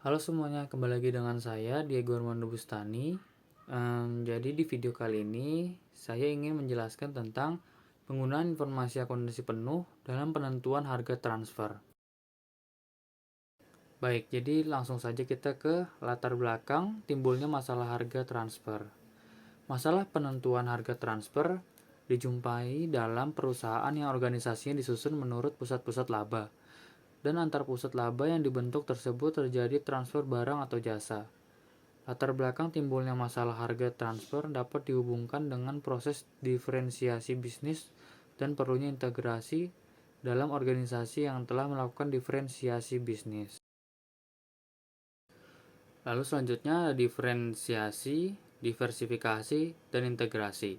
Halo semuanya, kembali lagi dengan saya Diego Armando Bustani. Jadi di video kali ini saya ingin menjelaskan tentang penggunaan informasi akomodasi penuh dalam penentuan harga transfer. Baik, jadi langsung saja kita ke latar belakang timbulnya masalah harga transfer. Masalah penentuan harga transfer dijumpai dalam perusahaan yang organisasinya disusun menurut pusat-pusat laba, dan antar pusat laba yang dibentuk tersebut terjadi transfer barang atau jasa. Latar belakang timbulnya masalah harga transfer dapat dihubungkan dengan proses diferensiasi bisnis dan perlunya integrasi dalam organisasi yang telah melakukan diferensiasi bisnis. Lalu selanjutnya ada diferensiasi, diversifikasi, dan integrasi.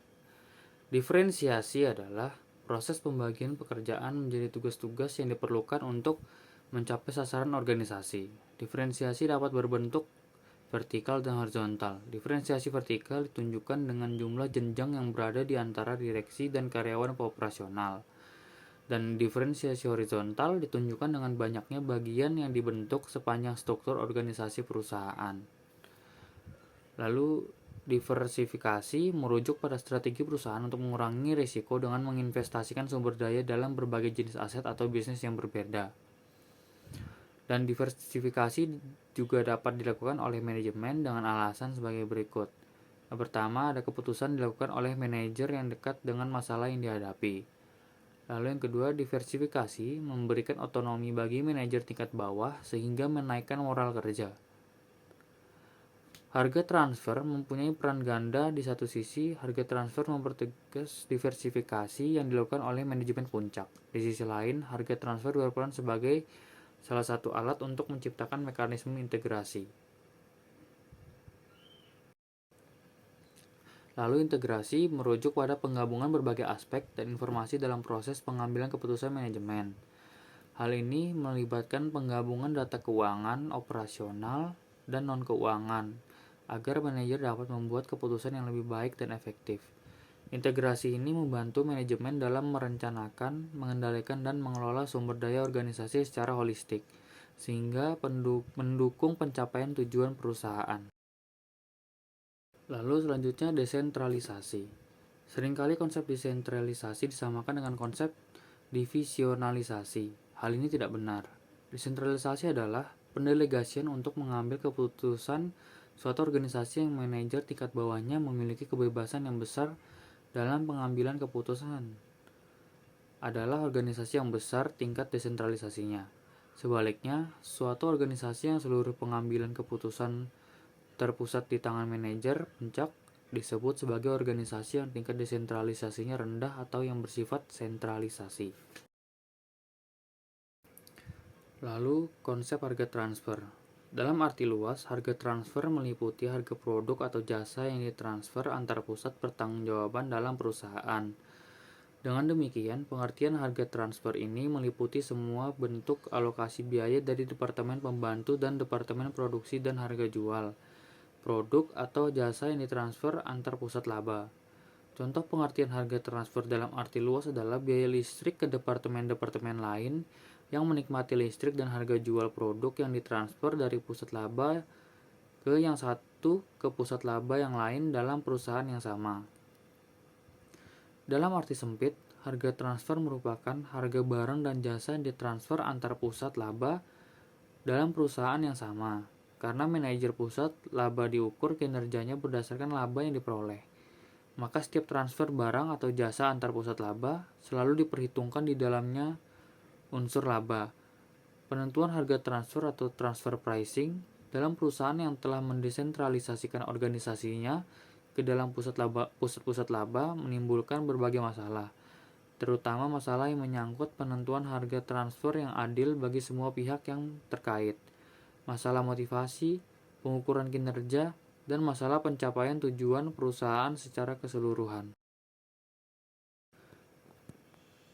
Diferensiasi adalah proses pembagian pekerjaan menjadi tugas-tugas yang diperlukan untuk mencapai sasaran organisasi. Diferensiasi dapat berbentuk vertikal dan horizontal. Diferensiasi vertikal ditunjukkan dengan jumlah jenjang yang berada di antara direksi dan karyawan operasional. Dan diferensiasi horizontal ditunjukkan dengan banyaknya bagian yang dibentuk sepanjang struktur organisasi perusahaan. Lalu diversifikasi merujuk pada strategi perusahaan untuk mengurangi risiko dengan menginvestasikan sumber daya dalam berbagai jenis aset atau bisnis yang berbeda. Dan diversifikasi juga dapat dilakukan oleh manajemen dengan alasan sebagai berikut. Yang pertama, ada keputusan dilakukan oleh manajer yang dekat dengan masalah yang dihadapi. Lalu yang kedua, diversifikasi memberikan otonomi bagi manajer tingkat bawah sehingga menaikkan moral kerja. Harga transfer mempunyai peran ganda. Di satu sisi, harga transfer mempertegas diversifikasi yang dilakukan oleh manajemen puncak. Di sisi lain, harga transfer berperan sebagai salah satu alat untuk menciptakan mekanisme integrasi. Lalu integrasi merujuk pada penggabungan berbagai aspek dan informasi dalam proses pengambilan keputusan manajemen. Hal ini melibatkan penggabungan data keuangan, operasional, dan non-keuangan agar manajer dapat membuat keputusan yang lebih baik dan efektif. Integrasi ini membantu manajemen dalam merencanakan, mengendalikan, dan mengelola sumber daya organisasi secara holistik, sehingga mendukung pencapaian tujuan perusahaan. Lalu selanjutnya desentralisasi. Seringkali konsep desentralisasi disamakan dengan konsep divisionalisasi. Hal ini tidak benar. Desentralisasi adalah pendelegasian untuk mengambil keputusan suatu organisasi yang manajer tingkat bawahnya memiliki kebebasan yang besar dalam pengambilan keputusan. Adalah organisasi yang besar tingkat desentralisasinya. Sebaliknya, suatu organisasi yang seluruh pengambilan keputusan terpusat di tangan manajer puncak disebut sebagai organisasi yang tingkat desentralisasinya rendah atau yang bersifat sentralisasi. Lalu, konsep harga transfer. Dalam arti luas, harga transfer meliputi harga produk atau jasa yang ditransfer antar pusat pertanggungjawaban dalam perusahaan. Dengan demikian, pengertian harga transfer ini meliputi semua bentuk alokasi biaya dari departemen pembantu dan departemen produksi dan harga jual, produk atau jasa yang ditransfer antar pusat laba. Contoh pengertian harga transfer dalam arti luas adalah biaya listrik ke departemen-departemen lain yang menikmati listrik dan harga jual produk yang ditransfer dari pusat laba ke yang satu ke pusat laba yang lain dalam perusahaan yang sama. Dalam arti sempit, harga transfer merupakan harga barang dan jasa yang ditransfer antar pusat laba dalam perusahaan yang sama. Karena manajer pusat laba diukur kinerjanya berdasarkan laba yang diperoleh, maka setiap transfer barang atau jasa antar pusat laba selalu diperhitungkan di dalamnya unsur laba. Penentuan harga transfer atau transfer pricing dalam perusahaan yang telah mendesentralisasikan organisasinya ke dalam pusat-pusat laba menimbulkan berbagai masalah, terutama masalah yang menyangkut penentuan harga transfer yang adil bagi semua pihak yang terkait, masalah motivasi, pengukuran kinerja, dan masalah pencapaian tujuan perusahaan secara keseluruhan.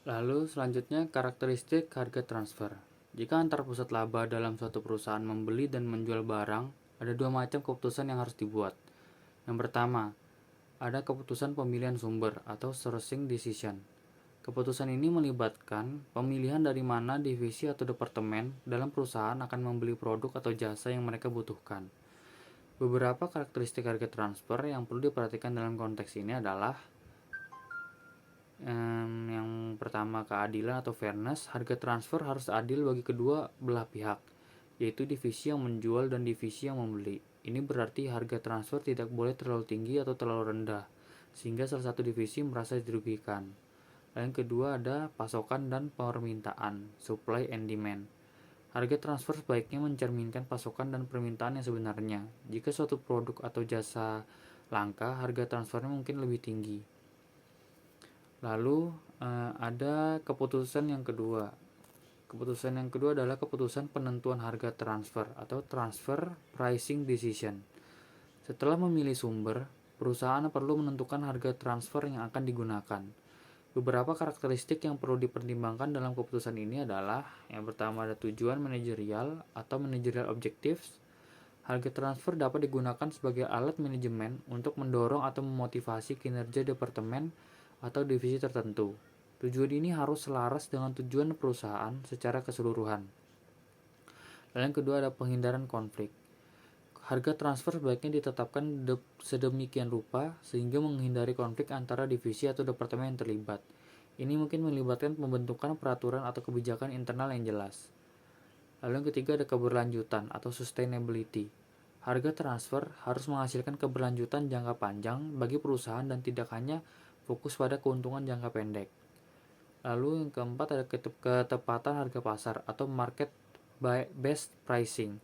Lalu selanjutnya karakteristik harga transfer. Jika antar pusat laba dalam suatu perusahaan membeli dan menjual barang, ada dua macam keputusan yang harus dibuat. Yang pertama, ada keputusan pemilihan sumber atau sourcing decision. Keputusan ini melibatkan pemilihan dari mana divisi atau departemen dalam perusahaan akan membeli produk atau jasa yang mereka butuhkan. Beberapa karakteristik harga transfer yang perlu diperhatikan dalam konteks ini adalah yang pertama, keadilan atau fairness. Harga transfer harus adil bagi kedua belah pihak, yaitu divisi yang menjual dan divisi yang membeli. Ini berarti harga transfer tidak boleh terlalu tinggi atau terlalu rendah, sehingga salah satu divisi merasa dirugikan. Yang kedua ada pasokan dan permintaan, supply and demand. Harga transfer sebaiknya mencerminkan pasokan dan permintaan yang sebenarnya. Jika suatu produk atau jasa langka, harga transfernya mungkin lebih tinggi. Lalu ada keputusan yang kedua. Keputusan yang kedua adalah keputusan penentuan harga transfer atau transfer pricing decision. Setelah memilih sumber, perusahaan perlu menentukan harga transfer yang akan digunakan. Beberapa karakteristik yang perlu dipertimbangkan dalam keputusan ini adalah yang pertama ada tujuan manajerial atau managerial objectives. Harga transfer dapat digunakan sebagai alat manajemen untuk mendorong atau memotivasi kinerja departemen atau divisi tertentu. Tujuan ini harus selaras dengan tujuan perusahaan secara keseluruhan. Lalu yang kedua ada penghindaran konflik. Harga transfer sebaiknya ditetapkan sedemikian rupa sehingga menghindari konflik antara divisi atau departemen yang terlibat. Ini mungkin melibatkan pembentukan peraturan atau kebijakan internal yang jelas. Lalu yang ketiga ada keberlanjutan atau sustainability. Harga transfer harus menghasilkan keberlanjutan jangka panjang bagi perusahaan dan tidak hanya fokus pada keuntungan jangka pendek. Lalu yang keempat ada ketepatan harga pasar atau market based pricing.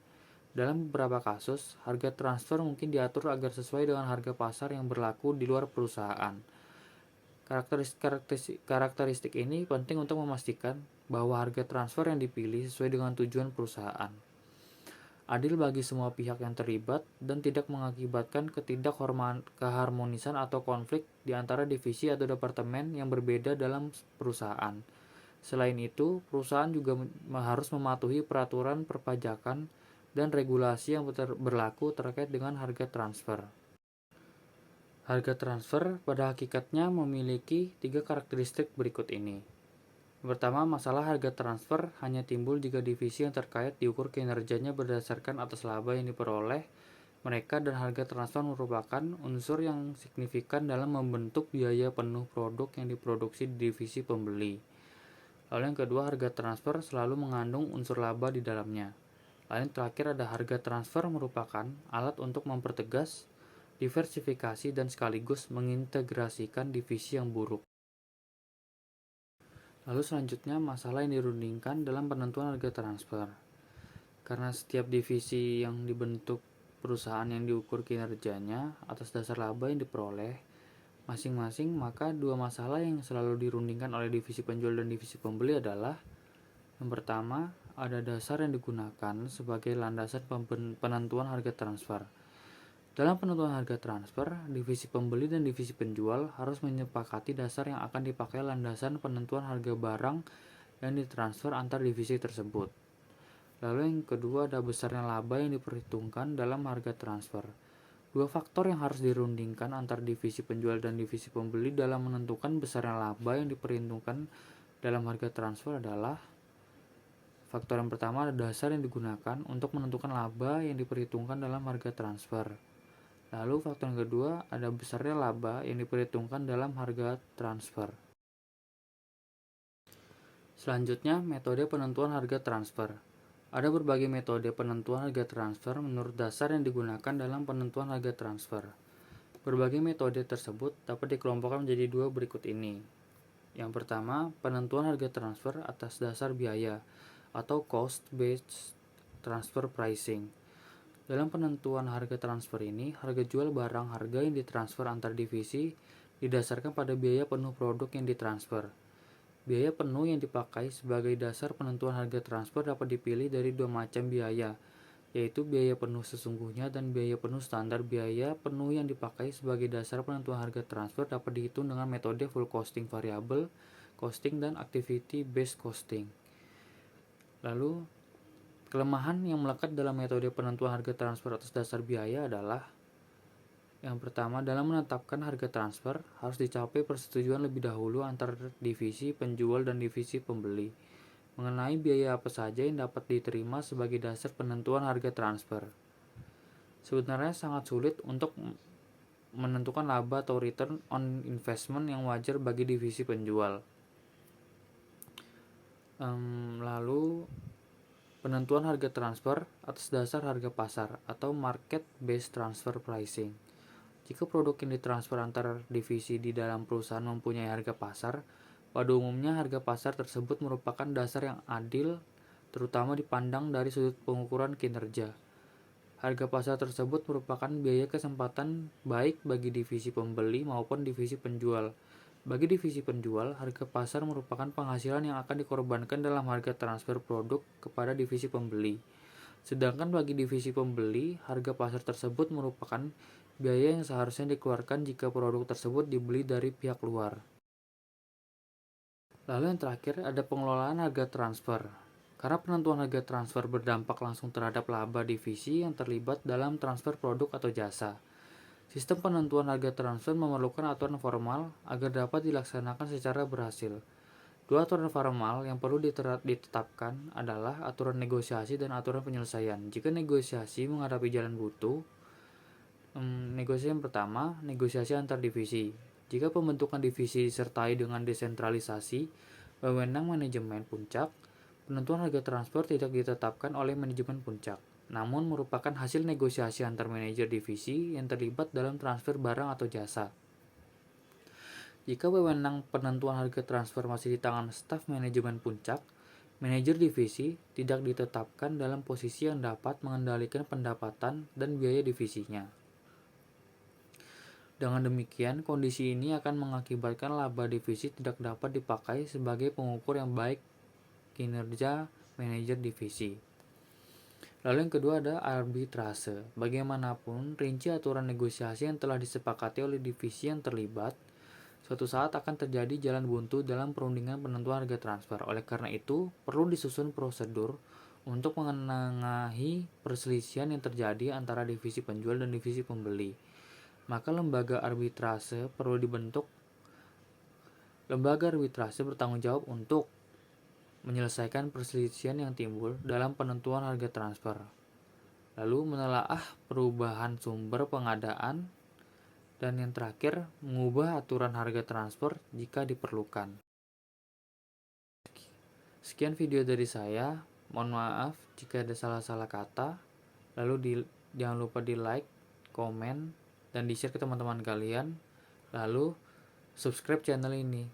Dalam beberapa kasus, harga transfer mungkin diatur agar sesuai dengan harga pasar yang berlaku di luar perusahaan. Karakteristik ini penting untuk memastikan bahwa harga transfer yang dipilih sesuai dengan tujuan perusahaan, adil bagi semua pihak yang terlibat, dan tidak mengakibatkan ketidakharmonisan atau konflik di antara divisi atau departemen yang berbeda dalam perusahaan. Selain itu, perusahaan juga harus mematuhi peraturan perpajakan dan regulasi yang berlaku terkait dengan harga transfer. Harga transfer pada hakikatnya memiliki 3 karakteristik berikut ini. Pertama, masalah harga transfer hanya timbul jika divisi yang terkait diukur kinerjanya berdasarkan atas laba yang diperoleh mereka, dan harga transfer merupakan unsur yang signifikan dalam membentuk biaya penuh produk yang diproduksi di divisi pembeli. Lalu yang kedua, harga transfer selalu mengandung unsur laba di dalamnya. Lalu yang terakhir ada harga transfer merupakan alat untuk mempertegas, diversifikasi, dan sekaligus mengintegrasikan divisi yang buruk. Lalu selanjutnya masalah yang dirundingkan dalam penentuan harga transfer. Karena setiap divisi yang dibentuk perusahaan yang diukur kinerjanya atas dasar laba yang diperoleh masing-masing, maka dua masalah yang selalu dirundingkan oleh divisi penjual dan divisi pembeli adalah yang pertama, ada dasar yang digunakan sebagai landasan penentuan harga transfer. Dalam penentuan harga transfer, divisi pembeli dan divisi penjual harus menyepakati dasar yang akan dipakai landasan penentuan harga barang yang ditransfer antar divisi tersebut. Lalu yang kedua ada besarnya laba yang diperhitungkan dalam harga transfer. Dua faktor yang harus dirundingkan antar divisi penjual dan divisi pembeli dalam menentukan besarnya laba yang diperhitungkan dalam harga transfer adalah faktor yang pertama ada dasar yang digunakan untuk menentukan laba yang diperhitungkan dalam harga transfer. Lalu faktor yang kedua ada besarnya laba yang diperhitungkan dalam harga transfer. Selanjutnya, metode penentuan harga transfer. Ada berbagai metode penentuan harga transfer menurut dasar yang digunakan dalam penentuan harga transfer. Berbagai metode tersebut dapat dikelompokkan menjadi dua berikut ini. Yang pertama, penentuan harga transfer atas dasar biaya atau cost-based transfer pricing. Dalam penentuan harga transfer ini, harga jual barang harga yang ditransfer antar divisi didasarkan pada biaya penuh produk yang ditransfer. Biaya penuh yang dipakai sebagai dasar penentuan harga transfer dapat dipilih dari dua macam biaya, yaitu biaya penuh sesungguhnya dan biaya penuh standar. Biaya penuh yang dipakai sebagai dasar penentuan harga transfer dapat dihitung dengan metode full costing, variable costing, dan activity based costing. Lalu, kelemahan yang melekat dalam metode penentuan harga transfer atas dasar biaya adalah Yang pertama, dalam menetapkan harga transfer, harus dicapai persetujuan lebih dahulu antara divisi penjual dan divisi pembeli mengenai biaya apa saja yang dapat diterima sebagai dasar penentuan harga transfer. Sebenarnya sangat sulit untuk menentukan laba atau return on investment yang wajar bagi divisi penjual. Lalu penentuan harga transfer atas dasar harga pasar atau market based transfer pricing. Jika produk yang ditransfer antar divisi di dalam perusahaan mempunyai harga pasar, pada umumnya harga pasar tersebut merupakan dasar yang adil, terutama dipandang dari sudut pengukuran kinerja. Harga pasar tersebut merupakan biaya kesempatan baik bagi divisi pembeli maupun divisi penjual. Bagi divisi penjual, harga pasar merupakan penghasilan yang akan dikorbankan dalam harga transfer produk kepada divisi pembeli. Sedangkan bagi divisi pembeli, harga pasar tersebut merupakan biaya yang seharusnya dikeluarkan jika produk tersebut dibeli dari pihak luar. Lalu yang terakhir ada pengelolaan harga transfer. Karena penentuan harga transfer berdampak langsung terhadap laba divisi yang terlibat dalam transfer produk atau jasa. Sistem penentuan harga transfer memerlukan aturan formal agar dapat dilaksanakan secara berhasil. Dua aturan formal yang perlu ditetapkan adalah aturan negosiasi dan aturan penyelesaian. Jika negosiasi menghadapi jalan buntu, negosiasi yang pertama, negosiasi antar divisi. Jika pembentukan divisi disertai dengan desentralisasi, wewenang manajemen puncak, penentuan harga transfer tidak ditetapkan oleh manajemen puncak, namun merupakan hasil negosiasi antar manajer divisi yang terlibat dalam transfer barang atau jasa. Jika wewenang penentuan harga transfer masih di tangan staf manajemen puncak, manajer divisi tidak ditetapkan dalam posisi yang dapat mengendalikan pendapatan dan biaya divisinya. Dengan demikian, kondisi ini akan mengakibatkan laba divisi tidak dapat dipakai sebagai pengukur yang baik kinerja manajer divisi. Lalu yang kedua ada arbitrase. Bagaimanapun, rinci aturan negosiasi yang telah disepakati oleh divisi yang terlibat, suatu saat akan terjadi jalan buntu dalam perundingan penentuan harga transfer. Oleh karena itu, perlu disusun prosedur untuk menengahi perselisihan yang terjadi antara divisi penjual dan divisi pembeli. Maka lembaga arbitrase perlu dibentuk. Lembaga arbitrase bertanggung jawab untuk menyelesaikan perselisihan yang timbul dalam penentuan harga transfer. Lalu menelaah perubahan sumber pengadaan, dan yang terakhir mengubah aturan harga transfer jika diperlukan. Sekian video dari saya. Mohon maaf jika ada salah-salah kata. Lalu jangan lupa di like, komen, dan di-share ke teman-teman kalian. Lalu subscribe channel ini.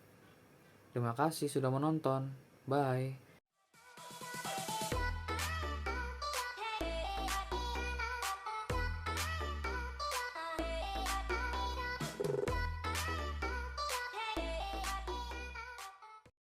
Terima kasih sudah menonton. Bye.